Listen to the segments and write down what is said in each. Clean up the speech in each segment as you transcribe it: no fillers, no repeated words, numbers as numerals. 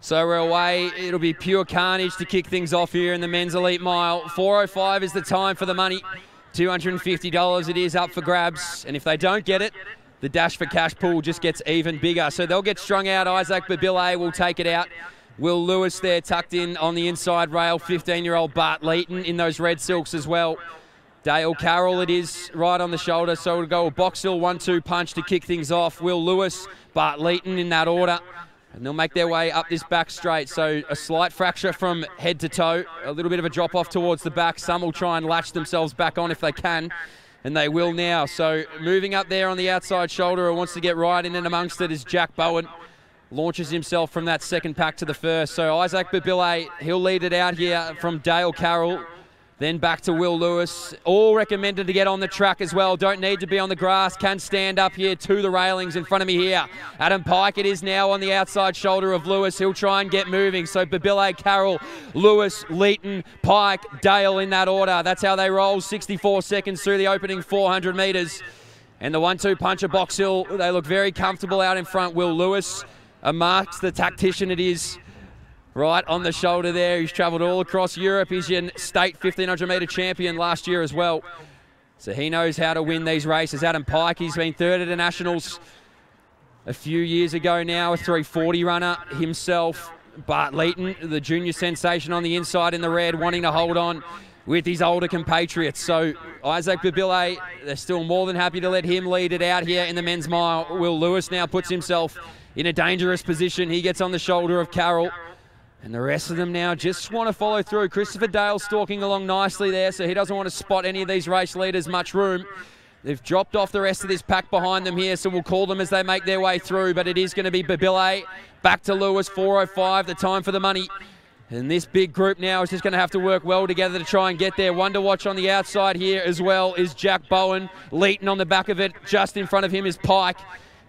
So we're away. It'll be pure carnage to kick things off here in the men's elite mile. 4:05 is the time for the money. $250 it is up for grabs. And if they don't get it, the dash for cash pool just gets even bigger. So they'll get strung out. Isaac Babile will take it out. Will Lewis there tucked in on the inside rail. 15-year-old Bart Leeton in those red silks as well. Dale Carroll it is right on the shoulder. So we'll go a Box Hill 1-2 punch to kick things off. Will Lewis, Bart Leeton in that order. And they'll make their way up this back straight. So a slight fracture from head to toe. A little bit of a drop off towards the back. Some will try and latch themselves back on if they can. And they will now. So moving up there on the outside shoulder, who wants to get right in and amongst it is Jack Bowen. Launches himself from that second pack to the first. So Isaac Babile, he'll lead it out here from Dale Carroll. Then back to Will Lewis. All recommended to get on the track as well. Don't need to be on the grass. Can stand up here to the railings in front of me here. Adam Pike it is now on the outside shoulder of Lewis. He'll try and get moving. So Babile, Carroll, Lewis, Leeton, Pike, Dale in that order. That's how they roll. 64 seconds through the opening 400 metres. And the 1-2 puncher Box Hill, they look very comfortable out in front. Will Lewis, a Marks, the tactician it is. Right on the shoulder there. He's travelled all across Europe. He's your state 1500 metre champion last year as well. So he knows how to win these races. Adam Pike, he's been third at the Nationals a few years ago now, a 340 runner himself. Bart Leeton, the junior sensation on the inside in the red, wanting to hold on with his older compatriots. So Isaac Babile, they're still more than happy to let him lead it out here in the men's mile. Will Lewis now puts himself in a dangerous position. He gets on the shoulder of Carroll. And the rest of them now just want to follow through. Christopher Dale stalking along nicely there, so he doesn't want to spot any of these race leaders much room. They've dropped off the rest of this pack behind them here, so we'll call them as they make their way through. But it is going to be Babile, back to Lewis, 4:05, the time for the money. And this big group now is just going to have to work well together to try and get there. One to watch on the outside here as well is Jack Bowen. Leeton on the back of it. Just in front of him is Pike.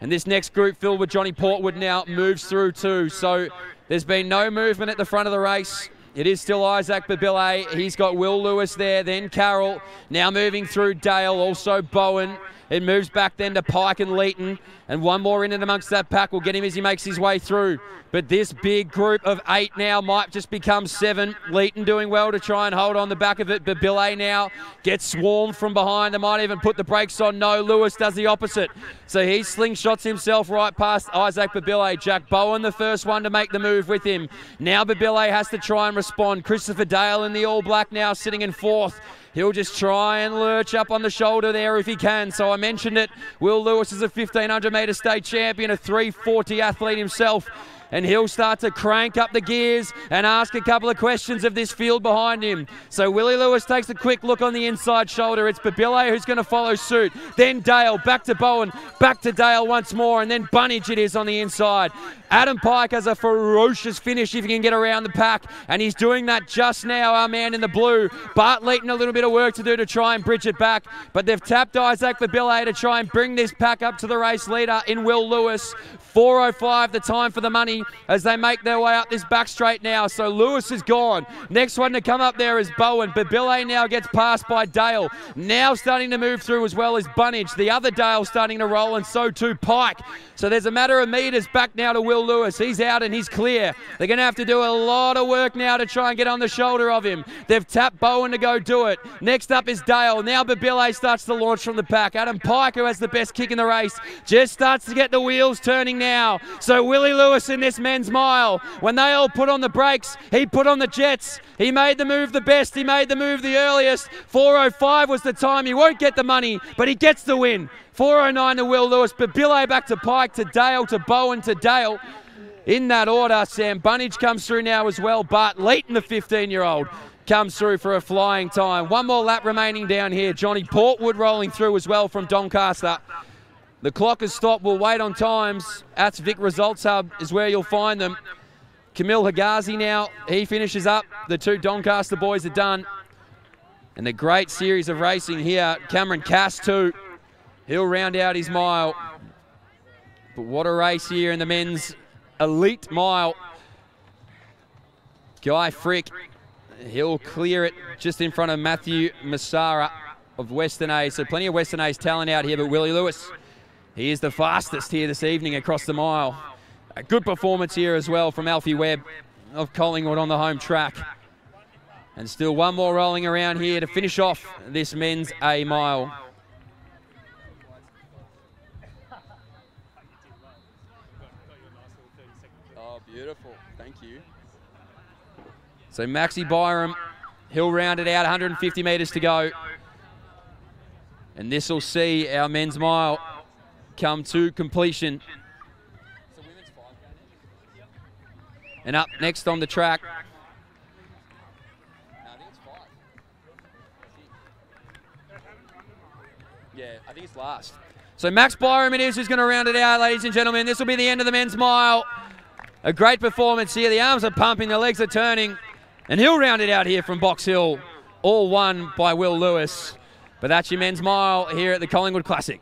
And this next group filled with Johnny Portwood now moves through too. So there's been no movement at the front of the race. It is still Isaac Babile. He's got Will Lewis there, then Carroll. Now moving through Dale, also Bowen. It moves back then to Pike and Leeton. And one more in and amongst that pack will get him as he makes his way through. But this big group of 8 now might just become 7. Leeton doing well to try and hold on the back of it. Babile now gets swarmed from behind. They might even put the brakes on. No, Lewis does the opposite. So he slingshots himself right past Isaac Babile. Jack Bowen, the first one to make the move with him. Now Babile has to try and respond. Christopher Dale in the all black now sitting in 4th. He'll just try and lurch up on the shoulder there if he can. So I mentioned it. Will Lewis is a 1500 metre state champion, a 340 athlete himself. And he'll start to crank up the gears and ask a couple of questions of this field behind him. So Willie Lewis takes a quick look on the inside shoulder. It's Babile who's going to follow suit. Then Dale, back to Bowen, back to Dale once more, and then Bunnage it is on the inside. Adam Pike has a ferocious finish if he can get around the pack, and he's doing that just now, our man in the blue. Bart Leeton a little bit of work to do to try and bridge it back, but they've tapped Isaac Babile to try and bring this pack up to the race leader in Will Lewis. 4:05, the time for the money as they make their way up this back straight now. So Lewis is gone. Next one to come up there is Bowen. Babile now gets passed by Dale. Now starting to move through as well as Bunnage. The other Dale starting to roll, and so too Pike. So there's a matter of meters back now to Will Lewis. He's out and he's clear. They're going to have to do a lot of work now to try and get on the shoulder of him. They've tapped Bowen to go do it. Next up is Dale. Now Babile starts to launch from the pack. Adam Pike, who has the best kick in the race, just starts to get the wheels turning now. So Willie Lewis in this men's mile, when they all put on the brakes, he put on the jets. He made the move the best. He made the move the earliest. 4:05 was the time. He won't get the money, but he gets the win. 4:09 to Will Lewis. Babile back to Pike, to Dale, to Bowen, to Dale. In that order, Sam Bunnage comes through now as well. Bart Leeton, the 15-year-old, comes through for a flying time. One more lap remaining down here. Johnny Portwood rolling through as well from Doncaster. The clock has stopped. We'll wait on times. At Vic Results Hub is where you'll find them. Camille Hagazi now, he finishes up. The 2 Doncaster boys are done. And a great series of racing here. Cameron Cass too. He'll round out his mile. But what a race here in the men's elite mile. Guy Frick, he'll clear it just in front of Matthew Massara of Western A's. So plenty of Western A's talent out here, but Willie Lewis, he is the fastest here this evening across the mile. A good performance here as well from Alfie Webb of Collingwood on the home track. And still one more rolling around here to finish off this men's A mile. Oh, beautiful. Thank you. So Maxi Byram, he'll round it out, 150 metres to go. And this will see our men's mile come to completion. And up next on the track. Yeah, I think it's last. So Max Byram it is who's going to round it out, ladies and gentlemen. This will be the end of the men's mile. A great performance here. The arms are pumping, the legs are turning. And he'll round it out here from Box Hill. All won by Will Lewis. But that's your men's mile here at the Collingwood Classic.